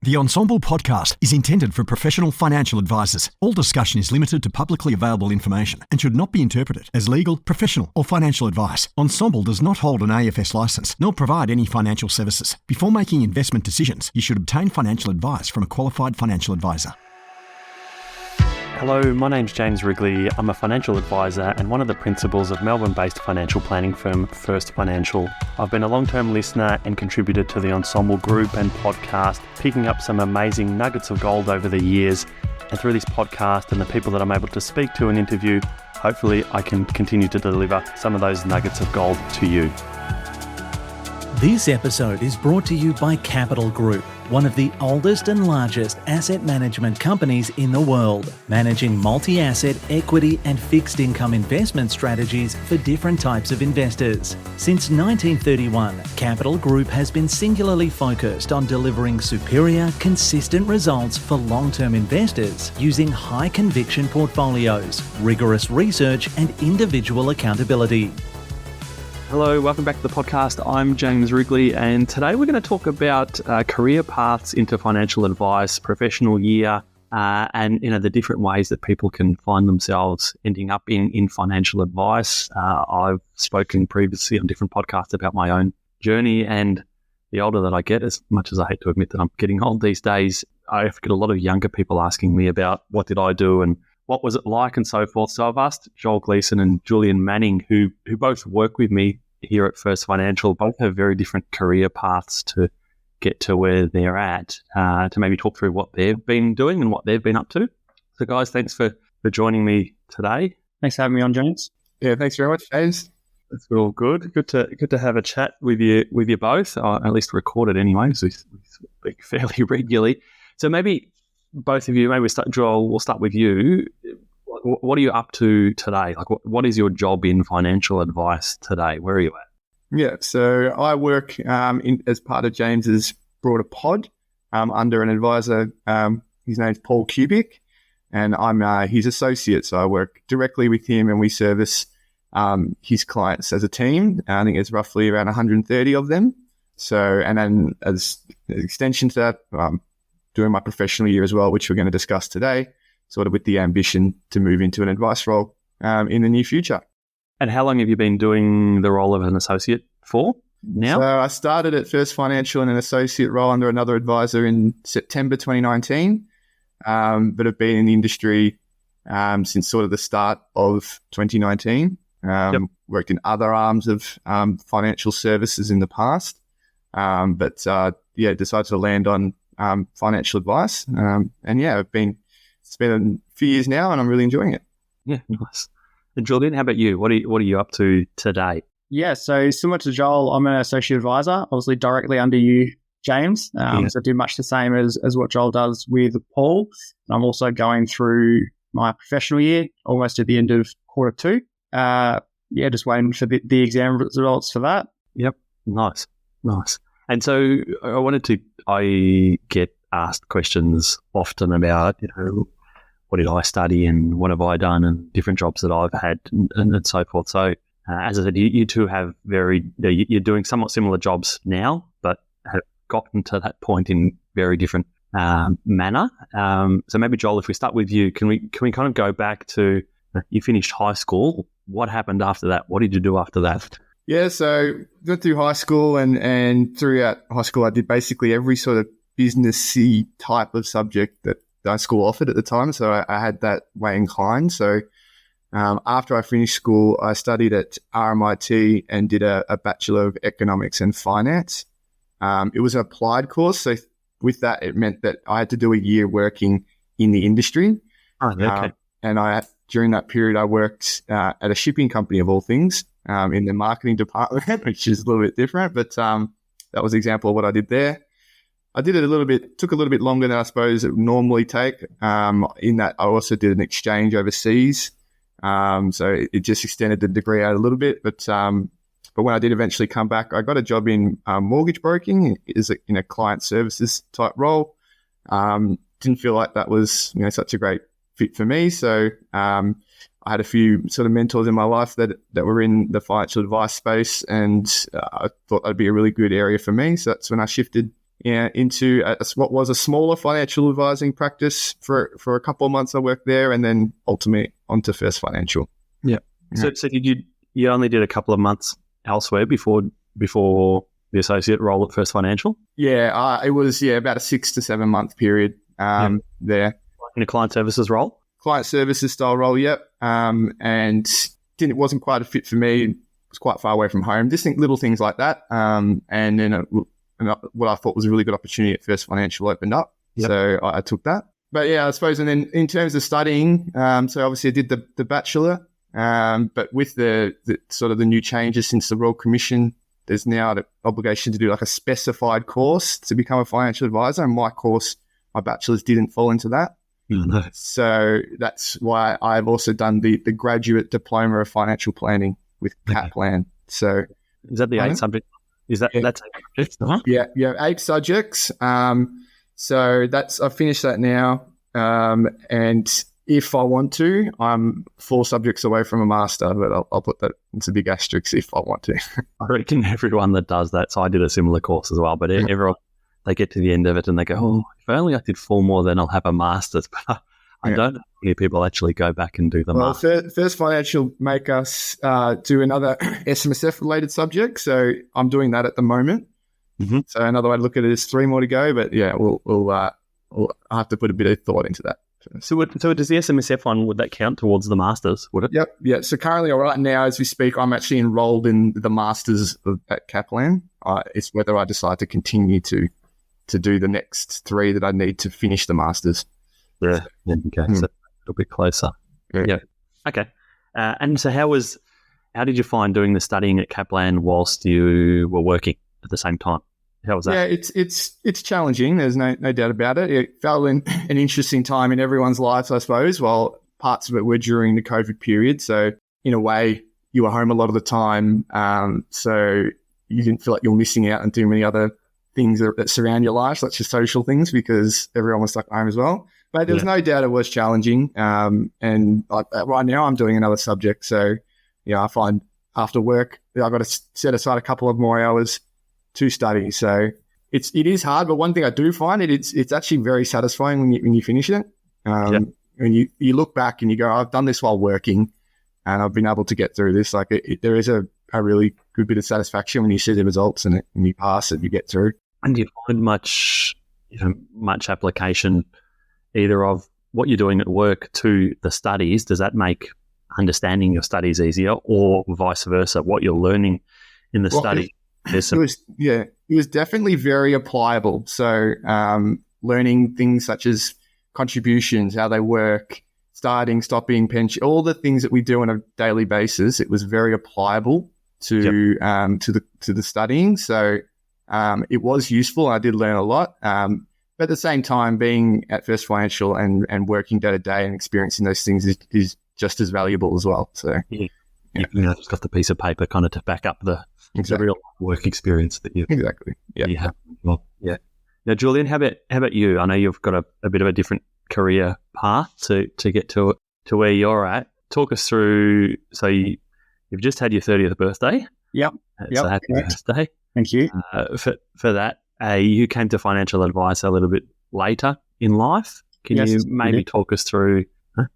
The Ensemble podcast is intended for professional financial advisors. All discussion is limited to publicly available information and should not be interpreted as legal, professional, or financial advice. Ensemble does not hold an AFS license nor provide any financial services. Before making investment decisions, you should obtain financial advice from a qualified financial advisor. Hello, my name's James Wrigley. I'm a financial advisor and one of the principals of Melbourne-based financial planning firm First Financial. I've been a long-term listener and contributor to the Ensemble group and podcast, picking up some amazing nuggets of gold over the years. And through this podcast and the people that I'm able to speak to and interview, hopefully I can continue to deliver some of those nuggets of gold to you. This episode is brought to you by Capital Group, one of the oldest and largest asset management companies in the world, managing multi-asset, equity and fixed income investment strategies for different types of investors. Since 1931, Capital Group has been singularly focused on delivering superior, consistent results for long-term investors using high-conviction portfolios, rigorous research and individual accountability. Hello, welcome back to the podcast. I'm James Wrigley, and today we're going to talk about career paths into financial advice, professional year, and the different ways that people can find themselves ending up in financial advice. I've spoken previously on different podcasts about my own journey, and the older that I get, as much as I hate to admit that I'm getting old these days, I get a lot of younger people asking me about what did I do and what was it like and so forth. So I've asked Joel Gleeson and Julian Manning, who both work with me here at First Financial, both have very different career paths to get to where they're at, to maybe talk through what they've been doing and what they've been up to. So guys, thanks for joining me today. Thanks for having me on, James. Yeah, thanks very much, James. That's all good. Good to have a chat with you both, at least recorded anyway, so we speak fairly regularly. So maybe both of you, Joel, we'll start with you. What are you up to today? Like, what is your job in financial advice today? Where are you at? Yeah, so I work as part of James's broader pod under an advisor. His name's Paul Kubik, and I'm his associate. So I work directly with him, and we service his clients as a team. I think it's roughly around 130 of them. So, and then as an extension to that, doing my professional year as well, which we're going to discuss today, sort of with the ambition to move into an advice role in the near future. And how long have you been doing the role of an associate for now? So I started at First Financial in an associate role under another advisor in September 2019, but have been in the industry since sort of the start of 2019. Worked in other arms of financial services in the past, but decided to land on financial advice. It's been a few years now, and I'm really enjoying it. Yeah, nice. And Julian, how about you? What are you up to today? Yeah, so similar to Joel, I'm an associate advisor, obviously directly under you, James. So I do much the same as what Joel does with Paul. I'm also going through my professional year, almost at the end of quarter two. Just waiting for the exam results for that. Yep, nice. And so I get asked questions often about, what did I study and what have I done and different jobs that I've had and so forth. So as I said, you two have you're doing somewhat similar jobs now, but have gotten to that point in very different manner. So maybe Joel, if we start with you, can we kind of go back to you finished high school? What happened after that? What did you do after that? Yeah, so went through high school and throughout high school I did basically every sort of businessy type of subject that our school offered at the time. So I had that way inclined. So after I finished school, I studied at RMIT and did a Bachelor of Economics and Finance. It was an applied course. So with that, it meant that I had to do a year working in the industry. Oh, okay. And during that period, I worked at a shipping company of all things in the marketing department, which is a little bit different. But that was an example of what I did there. I did it took a little bit longer than I suppose it would normally take, in that I also did an exchange overseas. So it just extended the degree out a little bit. But when I did eventually come back, I got a job in mortgage broking in a client services type role. Didn't feel like that was such a great fit for me. So I had a few sort of mentors in my life that were in the financial advice space, and I thought that'd be a really good area for me. So that's when I shifted into what was a smaller financial advising practice for a couple of months. I worked there, and then ultimately onto First Financial. Yeah. So did you only did a couple of months elsewhere before the associate role at First Financial? Yeah, it was about a 6 to 7 month period there. In a client services role? Client services style role, yep. And it wasn't quite a fit for me. It was quite far away from home. Just little things like that. And then what I thought was a really good opportunity at First Financial opened up. Yep. So I took that. But yeah, I suppose, and then in terms of studying, so obviously I did the bachelor, but with the sort of the new changes since the Royal Commission, there's now the obligation to do like a specified course to become a financial advisor. And my bachelor's didn't fall into that. No. So that's why I've also done the graduate diploma of financial planning with Kaplan. So is that the 8 subject? Is that that's 8 subjects? Uh-huh. Yeah, 8 subjects. So I've finished that now. And if I want to, I'm 4 subjects away from a master, but I'll put that into big asterisks if I want to. I reckon everyone that does that. So I did a similar course as well, but everyone, they get to the end of it and they go, oh, if only I did 4 more, then I'll have a master's. But I don't hear people actually go back and do the master. First Financial make us do another SMSF-related subject. So I'm doing that at the moment. Mm-hmm. So another way to look at it is 3 more to go. But yeah, we'll have to put a bit of thought into that. So does the SMSF one, would that count towards the Masters, would it? Yep. Yeah. So currently, right now, as we speak, I'm actually enrolled in the Masters at Kaplan. It's whether I decide to continue to do the next 3 that I need to finish the Masters. Yeah. Okay. So a little bit closer. Yeah. Okay. And so how did you find doing the studying at Kaplan whilst you were working at the same time? How was that? Yeah, it's challenging. There's no doubt about it. It fell in an interesting time in everyone's lives, I suppose, while parts of it were during the COVID period. So in a way, you were home a lot of the time. So you didn't feel like you were missing out on too many other things that surround your life, such as social things, because everyone was stuck at home as well. But there was no doubt it was challenging. And right now I'm doing another subject. So, I find after work, I've got to set aside a couple of more hours to study. So it is hard, but one thing I do find it's actually very satisfying when you finish it. When you look back and you go, I've done this while working and I've been able to get through this. Like there is a really good bit of satisfaction when you see the results and you pass it, you get through. And do you find much application either of what you're doing at work to the studies? Does that make understanding your studies easier, or vice versa, what you're learning in the study? It was definitely very applicable. So learning things such as contributions, how they work, starting, stopping, pension, all the things that we do on a daily basis, it was very applicable to the studying. So it was useful. I did learn a lot. But at the same time, being at First Financial and working day to day and experiencing those things is just as valuable as well. So just got the piece of paper kind of to back up the real work experience that you you have. Well, yeah. Now, Julian, how about you? I know you've got a bit of a different career path to get to where you're at. Talk us through. So you've just had your 30th birthday. Yep. So happy birthday. Thank you. For that, you came to financial advice a little bit later in life. Can you maybe talk us through?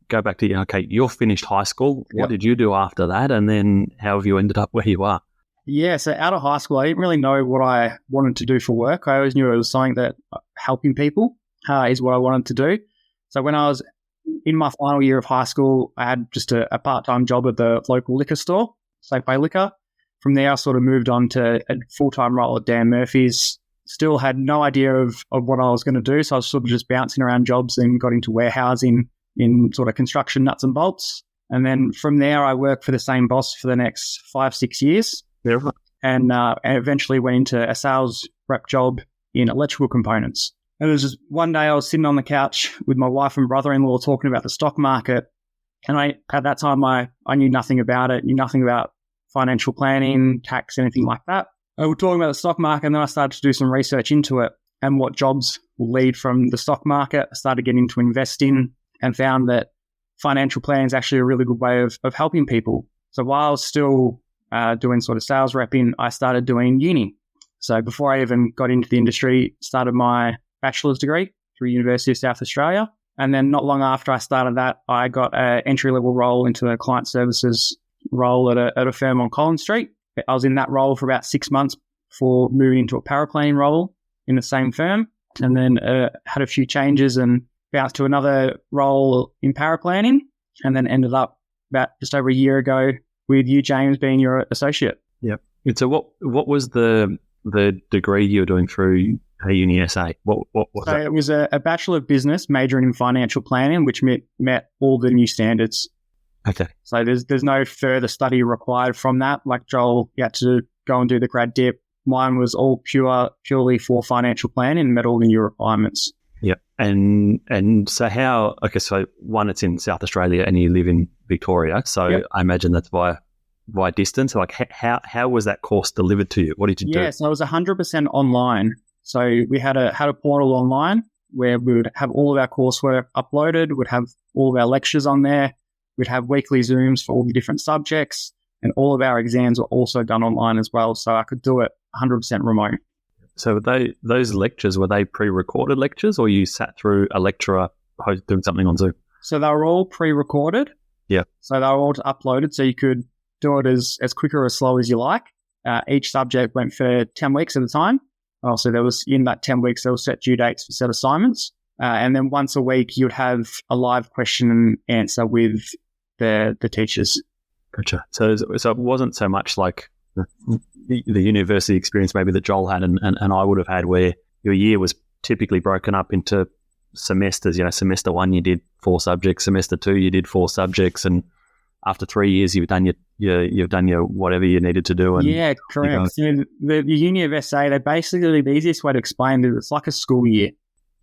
Go back to you're finished high school. What did you do after that, and then how have you ended up where you are? Yeah, so out of high school, I didn't really know what I wanted to do for work. I always knew it was something that helping people is what I wanted to do. So when I was in my final year of high school, I had just a part-time job at the local liquor store, Safeway Liquor. From there, I sort of moved on to a full-time role at Dan Murphy's. Still had no idea of what I was going to do, so I was sort of just bouncing around jobs and got into warehousing in sort of construction nuts and bolts. And then from there, I worked for the same boss for the next 5-6 years. Yeah. And eventually went into a sales rep job in electrical components. And it was just one day I was sitting on the couch with my wife and brother-in-law talking about the stock market. And at that time, I knew nothing about it, knew nothing about financial planning, tax, anything like that. I was talking about the stock market, and then I started to do some research into it and what jobs will lead from the stock market. I started getting into investing and found that financial planning is actually a really good way of helping people. So while I was still doing sort of sales repping, I started doing uni. So before I even got into the industry, started my bachelor's degree through University of South Australia. And then not long after I started that, I got an entry-level role into a client services role at a firm on Collins Street. I was in that role for about 6 months before moving into a paraplanning role in the same firm, and then had a few changes and bounced to another role in paraplanning, and then ended up about just over a year ago with you, James, being your associate. Yep. And so what was the degree you were doing through Uni SA? What was that? It was a Bachelor of Business majoring in financial planning, which met all the new standards. Okay. So there's no further study required from that. Like Joel, you had to go and do the grad dip. Mine was all purely for financial planning and met all the new requirements. Yeah. And so so one, it's in South Australia and you live in Victoria. So yep. I imagine that's by distance. Like how was that course delivered to you? What did you do? Yeah, so it was 100% online. So we had a portal online where we would have all of our coursework uploaded, would have all of our lectures on there. We'd have weekly Zooms for all the different subjects, and all of our exams were also done online as well. So I could do it 100% remote. So those lectures, were they pre-recorded lectures, or you sat through a lecturer doing something on Zoom? So they were all pre-recorded. Yeah. So they were all uploaded, so you could do it as quick or as slow as you like. Each subject went for 10 weeks at a time. Also, there was, in that 10 weeks, there were set due dates for set assignments. And then once a week, you'd have a live question and answer with the teachers. Gotcha. So it wasn't so much like the university experience maybe that Joel had and I would have had, where your year was typically broken up into semesters. Semester 1 you did 4 subjects, semester 2 you did 4 subjects, and after 3 years you've done your whatever you needed to do. And yeah, correct. So the Uni of SA, they basically, the easiest way to explain it is it's like a school year.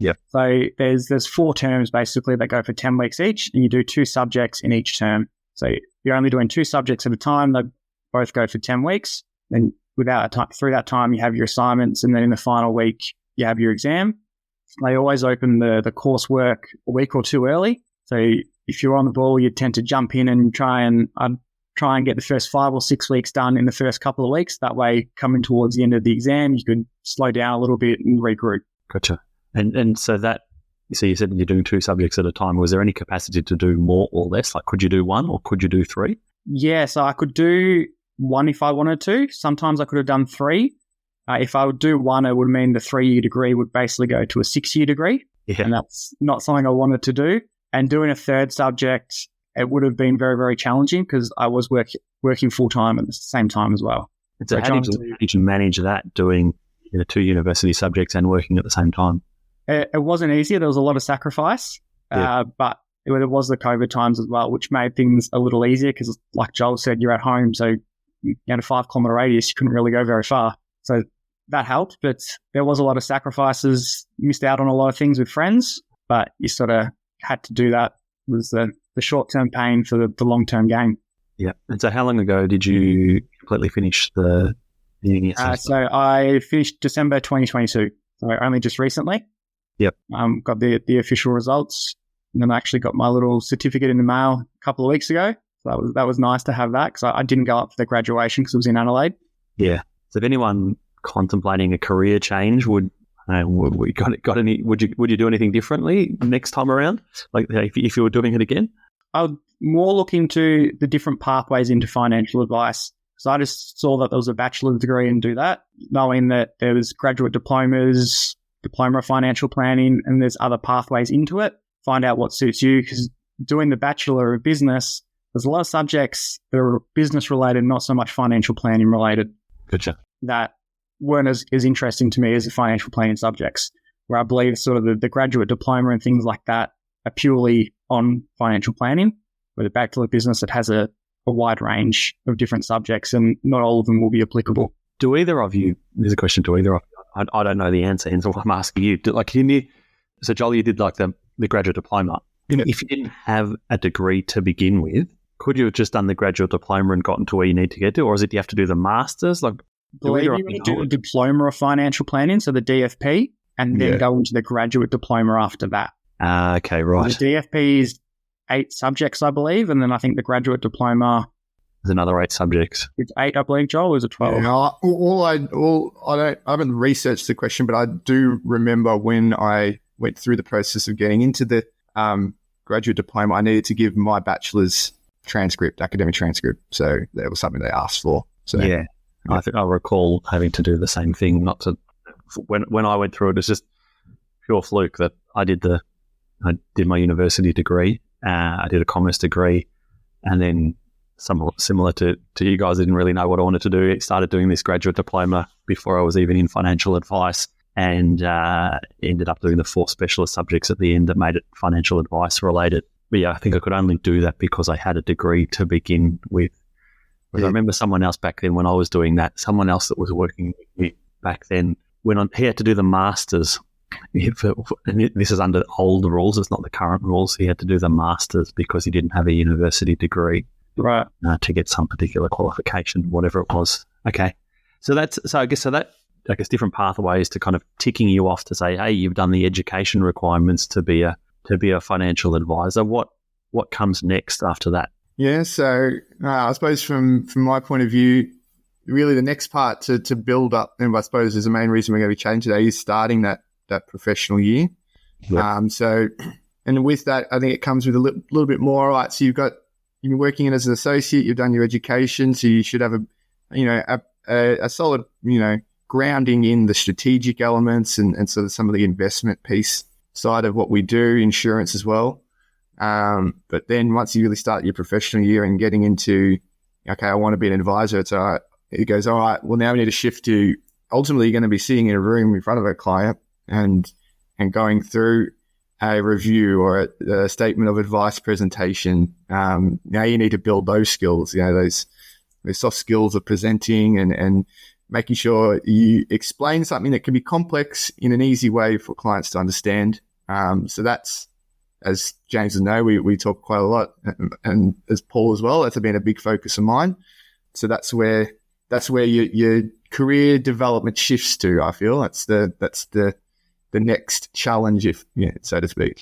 Yeah. So there's 4 terms basically that go for 10 weeks each, and you do 2 subjects in each term. So you're only doing 2 subjects at a time. They both go for 10 weeks. Then through that time, you have your assignments, and then in the final week, you have your exam. They always open the coursework a week or 2 early. So if you're on the ball, you tend to jump in and try and get the first 5 or 6 weeks done in the first couple of weeks. That way, coming towards the end of the exam, you could slow down a little bit and regroup. Gotcha. And so you said you're doing 2 subjects at a time. Was there any capacity to do more or less? Like, could you do 1 or could you do 3? Yeah, so I could do 1 if I wanted to. Sometimes I could have done 3. If I would do 1, it would mean the 3-year degree would basically go to a 6-year degree. Yeah. And that's not something I wanted to do. And doing a 3rd subject, it would have been very, very challenging because I was working full-time at the same time as well. So how did you manage that, doing 2 university subjects and working at the same time? It wasn't easy. There was a lot of sacrifice, but it was the COVID times as well, which made things a little easier because, like Joel said, you're at home, so you had a 5-kilometre radius. You couldn't really go very far. So that helped, but there was a lot of sacrifices. Missed out on a lot of things with friends, but you sort of had to do that. It was the short-term pain for the long-term gain. Yeah. And so how long ago did you completely finish the uni? So I finished December 2022, so only just recently. Yep. Got the official results, and then I actually got my little certificate in the mail a couple of weeks ago. So that was nice to have that because I didn't go up for the graduation because it was in Adelaide. Yeah. So if anyone contemplating a career change would you do anything differently next time around? Like if you were doing it again? I would more look into the different pathways into financial advice. So I just saw that there was a bachelor's degree and do that, knowing that there was graduate diplomas, diploma of financial planning, and there's other pathways into it. Find out what suits you, because doing the Bachelor of Business, there's a lot of subjects that are business related, not so much financial planning related. Gotcha. That weren't as interesting to me as the financial planning subjects, where I believe sort of the graduate diploma and things like that are purely on financial planning, where the Bachelor of Business, it has a wide range of different subjects and not all of them will be applicable. Do either of you, there's a question to either of you, I don't know the answer, and so I'm asking you, so Joel, you did like the graduate diploma. If you didn't have a degree to begin with, could you have just done the graduate diploma and gotten to where you need to get to, or is it you have to do the master's? Like, believe you need to do a diploma of financial planning, so the DFP, and then go into the graduate diploma after that. Okay, right. So the DFP is 8 subjects, I believe, and then I think the graduate diploma There's another 8 subjects. It's 8, I believe, Joel, or is it 12? Yeah, I haven't researched the question, but I do remember when I went through the process of getting into the graduate diploma, I needed to give my bachelor's transcript, academic transcript. So that was something they asked for. So yeah. I think I recall having to do the same thing. When I went through it, it's just pure fluke that I did my university degree. I did a commerce degree, and then somewhat similar to you guys, I didn't really know what I wanted to do. I started doing this graduate diploma before I was even in financial advice, and ended up doing the 4 specialist subjects at the end that made it financial advice related. But yeah, I think I could only do that because I had a degree to begin with. Whereas I remember someone else back then when I was doing that, someone else that was working with me back then, he had to do the masters. And this is under old rules, it's not the current rules. He had to do the masters because he didn't have a university degree, right? To get some particular qualification, whatever it was. Okay, so I guess different pathways to kind of ticking you off to say, hey, you've done the education requirements to be a financial advisor. What comes next after that? Yeah, so I suppose from my point of view, really the next part to build up, and I suppose is the main reason we're going to be chatting today, is starting that professional year. Yep. And with that, I think it comes with a little bit more. Right, so you've been working in as an associate, you've done your education, so you should have a solid grounding in the strategic elements and sort of some of the investment piece side of what we do, insurance as well. But then once you really start your professional year and getting into, okay, I want to be an advisor, it's all right. It goes, all right, well, now we need to shift to ultimately you're going to be sitting in a room in front of a client and going through a review or a statement of advice presentation. Now you need to build those skills, those soft skills of presenting and making sure you explain something that can be complex in an easy way for clients to understand. So that's, as James will know, we talk quite a lot, and as Paul as well, that's been a big focus of mine. So that's where your career development shifts to. I feel that's the next challenge, so to speak.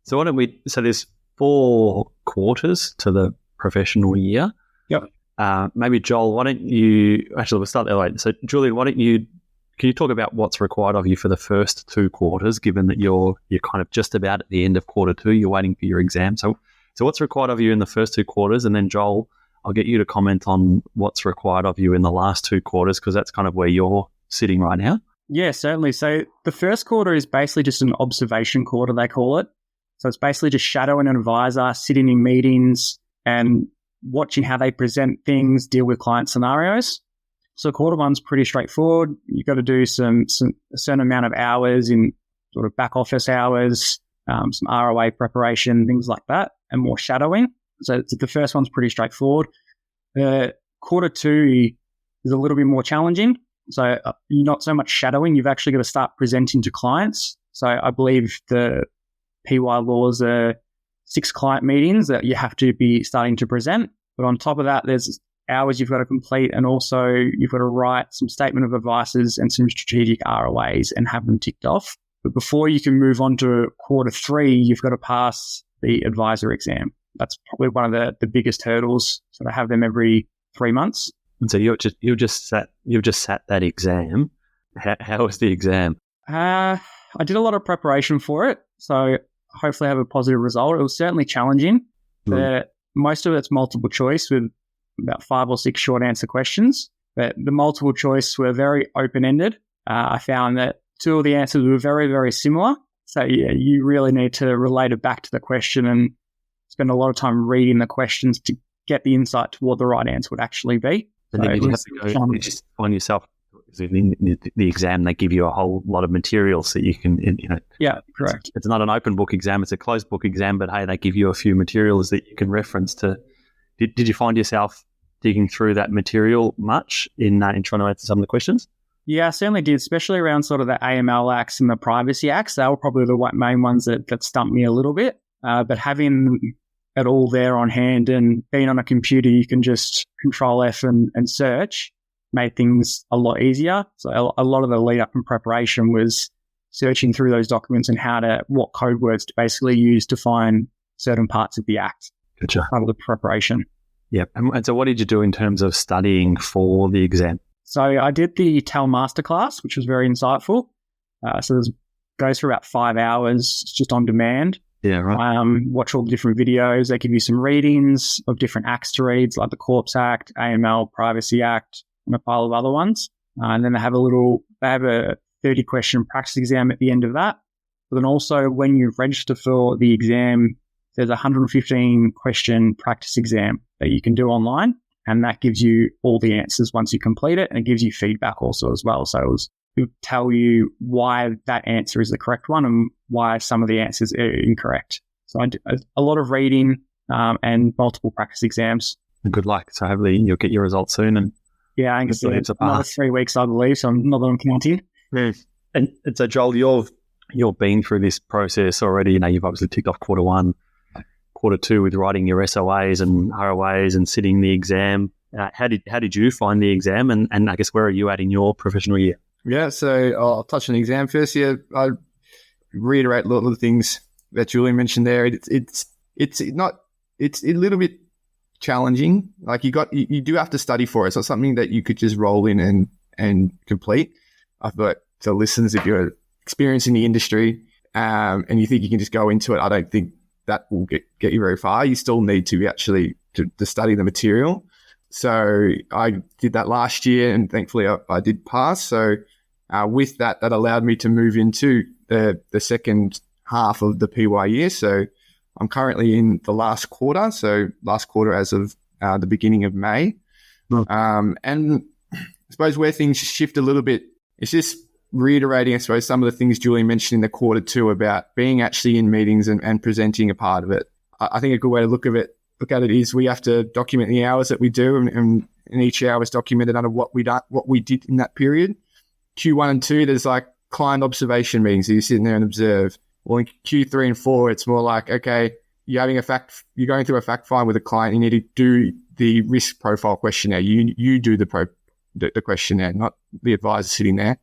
So why don't we? So there's 4 quarters to the professional year. Yep. Maybe Joel, why don't you? Actually, we'll start that way. So Julian, can you talk about what's required of you for the first 2 quarters, given that you're kind of just about at the end of quarter 2, you're waiting for your exam. So what's required of you in the first 2 quarters? And then Joel, I'll get you to comment on what's required of you in the last 2 quarters, because that's kind of where you're sitting right now. Yeah, certainly. So the first quarter is basically just an observation quarter, they call it. So it's basically just shadowing an advisor, sitting in meetings and watching how they present things, deal with client scenarios. So quarter 1's pretty straightforward. You've got to do a certain amount of hours in sort of back office hours, some ROA preparation, things like that, and more shadowing. So the first one's pretty straightforward. Quarter 2 is a little bit more challenging. So you're not so much shadowing. You've actually got to start presenting to clients. So I believe the PY laws are 6 client meetings that you have to be starting to present. But on top of that, there's hours you've got to complete, and also you've got to write some statement of advices and some strategic ROAs and have them ticked off. But before you can move on to quarter 3, you've got to pass the advisor exam. That's probably one of the biggest hurdles. So I have them every 3 months. And so you've just sat that exam. How was the exam? I did a lot of preparation for it, so hopefully I have a positive result. It was certainly challenging. Most of it's multiple choice with about 5 or 6 short answer questions, but the multiple choice were very open-ended. I found that 2 of the answers were very, very similar. So yeah, you really need to relate it back to the question and spend a lot of time reading the questions to get the insight to what the right answer would actually be. And then you just find yourself, in the exam, they give you a whole lot of materials that you can, Yeah, correct. It's not an open book exam, it's a closed book exam, but hey, they give you a few materials that you can reference to. Did you find yourself digging through that material much in trying to answer some of the questions? Yeah, I certainly did, especially around sort of the AML acts and the privacy acts. They were probably the main ones that stumped me a little bit. But having it all there on hand and being on a computer, you can just Control F and search, made things a lot easier. So a lot of the lead up and preparation was searching through those documents and what code words to basically use to find certain parts of the act. Gotcha. Part of the preparation. Yep. And so what did you do in terms of studying for the exam? So I did the TEL Masterclass, which was very insightful. So it goes for about 5 hours, just on demand. Yeah, right. Watch all the different videos. They give you some readings of different acts to read, like the Corps Act, AML, Privacy Act, and a pile of other ones. And then they have a 30-question practice exam at the end of that. But then also when you register for the exam, there's a 115-question practice exam that you can do online. And that gives you all the answers once you complete it. And it gives you feedback also as well. So it will tell you why that answer is the correct one and why some of the answers are incorrect. So I did a lot of reading and multiple practice exams. Good luck. So hopefully you'll get your results soon. And yeah, I think it's another 3 weeks, I believe. So not that I'm counting. Yes. And so Joel, you've been through this process already. You've obviously ticked off quarter 1. Quarter 2 with writing your SOAs and ROAs and sitting the exam. How did you find the exam, and I guess where are you at in your professional year? Yeah, so I'll touch on the exam first here. I reiterate a lot of the things that Julian mentioned there. It's a little bit challenging. Like you do have to study for it. It's not something that you could just roll in and complete. I thought to listeners, if you're experienced in the industry and you think you can just go into it, I don't think that will get you very far. You still need to actually to study the material. So I did that last year, and thankfully I did pass. So with that allowed me to move into the second half of the PY year. So I'm currently in the last quarter. So last quarter as of the beginning of May. And I suppose where things shift a little bit, it's just reiterating, I suppose, some of the things Julian mentioned in the quarter 2 about being actually in meetings and presenting a part of it. I think a good way to look at it is we have to document the hours that we do, and each hour is documented under what we did in that period. Q1 and 2, there's like client observation meetings. So you're sitting there and observe. Well, in Q3 and 4, it's more like, okay, you're going through a fact find with a client. You need to do the risk profile questionnaire. You do the questionnaire, not the advisor sitting there.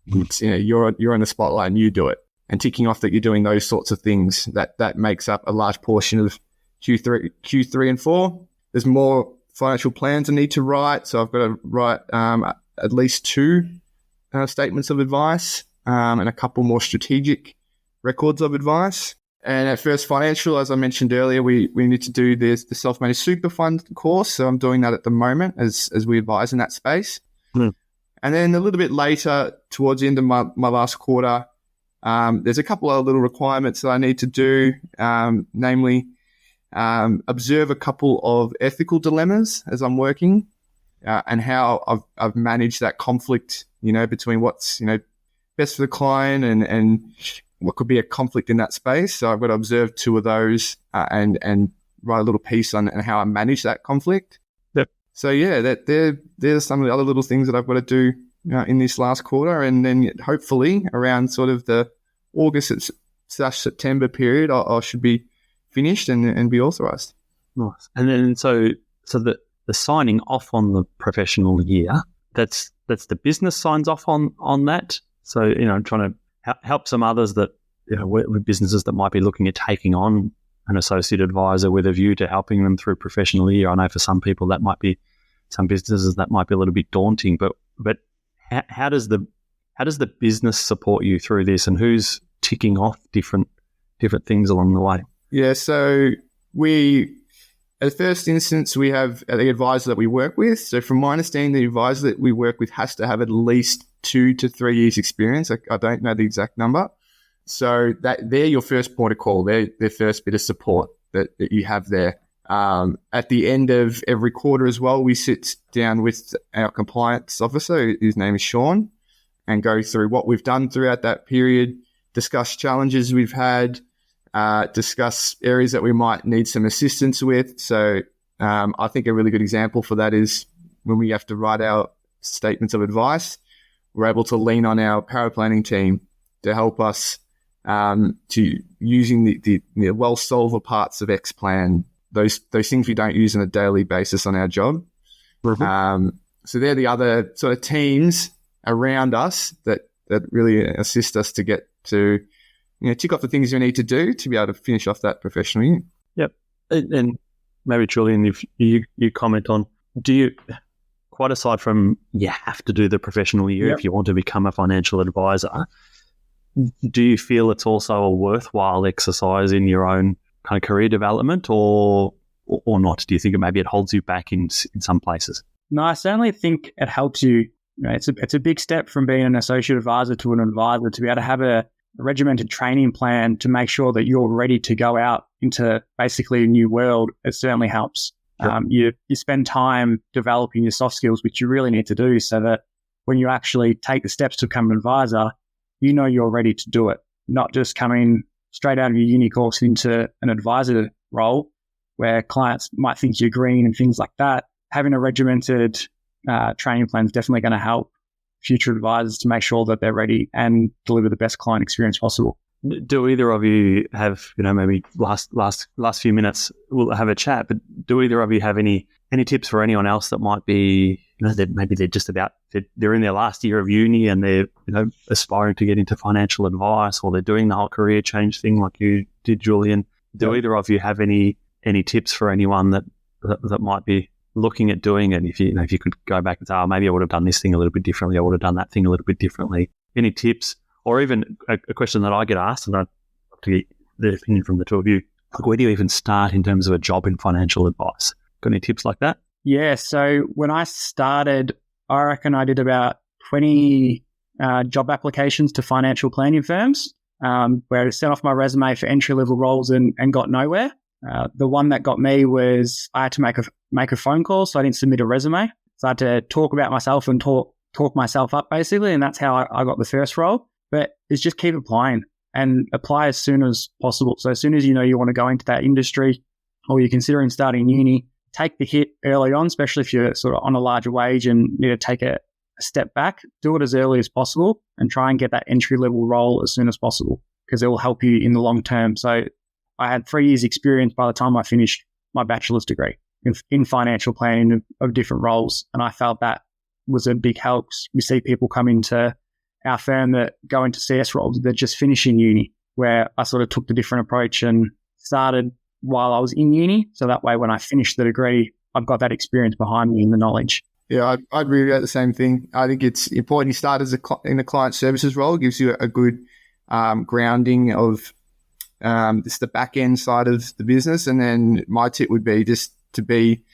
It's, you're in the spotlight and you do it, and ticking off that you're doing those sorts of things that makes up a large portion of Q3 and 4. There's more financial plans I need to write, so I've got to write at least 2 statements of advice and a couple more strategic records of advice. And at First Financial, as I mentioned earlier, we need to do the self-managed super fund course, so I'm doing that at the moment as we advise in that space. And then a little bit later, towards the end of my last quarter, there's a couple of little requirements that I need to do, namely observe a couple of ethical dilemmas as I'm working and how I've managed that conflict, between what's, best for the client and what could be a conflict in that space. So I've got to observe 2 of those and write a little piece on how I manage that conflict. So yeah, there's some of the other little things that I've got to do in this last quarter, and then hopefully around sort of the August/September period, I should be finished and be authorised. Nice. And then so the signing off on the professional year, that's the business signs off on that. So trying to help some others that with businesses that might be looking at taking on an associate advisor with a view to helping them through professional year. I know for some people that might be, some businesses that might be a little bit daunting, but how does the business support you through this, and who's ticking off different things along the way? Yeah, so at the first instance, we have the advisor that we work with. So from my understanding, the advisor that we work with has to have at least 2 to 3 years experience. I don't know the exact number. So they're your first port of call. They're their first bit of support that you have there. At the end of every quarter as well, we sit down with our compliance officer, his name is Sean, and go through what we've done throughout that period, discuss challenges we've had, discuss areas that we might need some assistance with. So I think a really good example for that is when we have to write our statements of advice, we're able to lean on our power planning team to help us to using the well-solver parts of X-Plan, those things we don't use on a daily basis on our job. Mm-hmm. So they're the other sort of teams around us that really assist us to get to, tick off the things you need to do to be able to finish off that professional year. Yep. And maybe Julian, if you comment on, do you, quite aside from you have to do the professional year if you want to become a financial advisor, do you feel it's also a worthwhile exercise in your own kind of career development or not? Do you think it holds you back in some places? No, I certainly think it helps you. It's a big step from being an associate advisor to an advisor to be able to have a regimented training plan to make sure that you're ready to go out into basically a new world. It certainly helps. Yep. You spend time developing your soft skills, which you really need to do so that when you actually take the steps to become an advisor, you know you're ready to do it, not just coming straight out of your uni course into an advisor role where clients might think you're green and things like that. Having a regimented training plan is definitely going to help future advisors to make sure that they're ready and deliver the best client experience possible. Do either of you have, maybe last few minutes we'll have a chat, but do either of you have any tips for anyone else that might be, maybe they're in their last year of uni and they're, aspiring to get into financial advice, or they're doing the whole career change thing like you did, Julian? Do either of you have any tips for anyone that might be looking at doing it? If you could go back and say, maybe I would have done this thing a little bit differently, I would have done that thing a little bit differently. Any tips? Or even a question that I get asked, and I'd love to get the opinion from the two of you, like, where do you even start in terms of a job in financial advice? Got any tips like that? Yeah, so when I started, I reckon I did about 20 job applications to financial planning firms, where I sent off my resume for entry-level roles and got nowhere. The one that got me was I had to make a phone call, so I didn't submit a resume. So I had to talk about myself and talk myself up, basically, and that's how I got the first role. But it's just keep applying and apply as soon as possible. So as soon as you want to go into that industry or you're considering starting uni, take the hit early on, especially if you're sort of on a larger wage and need to take a step back. Do it as early as possible and try and get that entry-level role as soon as possible because it will help you in the long term. So I had 3 years experience by the time I finished my bachelor's degree in financial planning of different roles, and I felt that was a big help. We see people come into our firm that go into CS roles that just finish in uni, where I sort of took the different approach and started while I was in uni. So that way, when I finished the degree, I've got that experience behind me and the knowledge. Yeah, I'd agree with the same thing. I think it's important you start in a client services role. It gives you a good grounding of just the back end side of the business. And then my tip would be just to be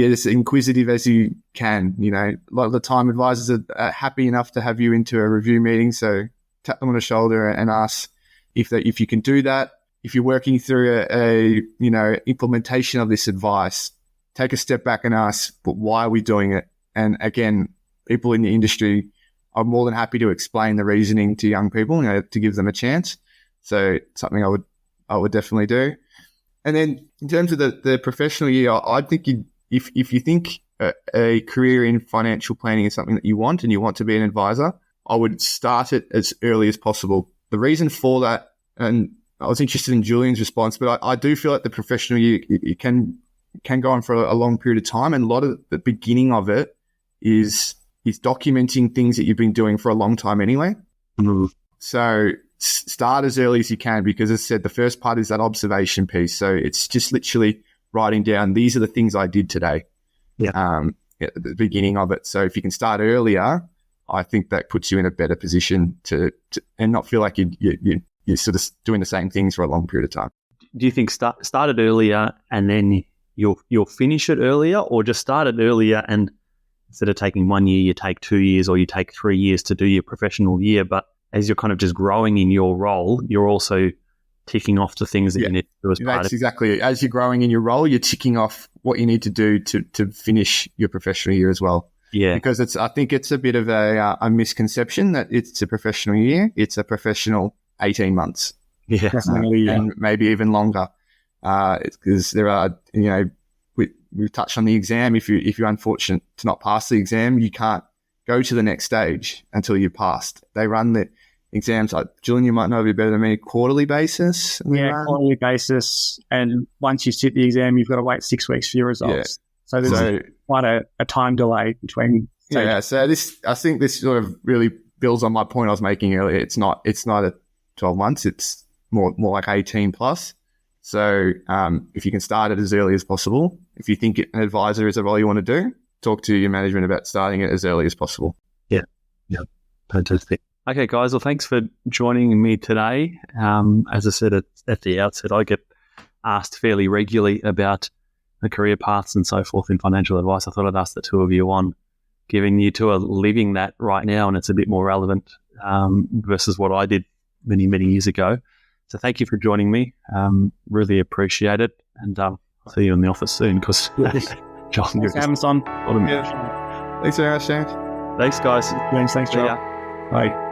as inquisitive as you can. A lot of the time advisors are happy enough to have you into a review meeting. So tap them on the shoulder and ask if you can do that. If you're working through a implementation of this advice, take a step back and ask, but why are we doing it? And again, people in the industry are more than happy to explain the reasoning to young people, to give them a chance. So something I would definitely do. And then in terms of the professional year, I think if you think a career in financial planning is something that you want and you want to be an advisor, I would start it as early as possible. The reason for that, and I was interested in Julian's response, but I do feel like the professional year it can go on for a long period of time, and a lot of the beginning of it is documenting things that you've been doing for a long time anyway. Mm-hmm. So start as early as you can, because as I said, the first part is that observation piece. So it's just literally writing down, these are the things I did today. Yeah. At the beginning of it. So if you can start earlier, I think that puts you in a better position to and not feel like you're sort of doing the same things for a long period of time. Do you think start it earlier and then you'll finish it earlier, or just start it earlier and instead of taking 1 year, you take 2 years, or you take 3 years to do your professional year, but as you're kind of just growing in your role, you're also ticking off the things that you need to do as part of it. That's exactly it. As you're growing in your role, you're ticking off what you need to do to finish your professional year as well. Yeah. Because I think it's a bit of a misconception that it's a professional year. It's a professional 18 months. Yeah. Definitely. And maybe even longer. Because there are, we've touched on the exam. If you're unfortunate to not pass the exam, you can't go to the next stage until you've passed. They run the exams, Julian, you might know a bit better than me, quarterly basis? Yeah, quarterly basis. And once you sit the exam, you've got to wait 6 weeks for your results. Yeah. So there's quite a time delay between stages. Yeah, so I think this sort of really builds on my point I was making earlier. It's not a 12 months, it's more like 18 plus. So if you can start it as early as possible, if you think an advisor is a role you want to do, talk to your management about starting it as early as possible. Yeah. Fantastic. Okay, guys. Well, thanks for joining me today. As I said at the outset, I get asked fairly regularly about the career paths and so forth in financial advice. I thought I'd ask the two of you on, given you two are living that right now and it's a bit more relevant versus what I did many, many years ago. So thank you for joining me. Really appreciate it. And I'll see you in the office soon because John, Thanks for having us on. Thanks very much, James. Thanks, guys. James, thanks, See Joel. ya. Bye.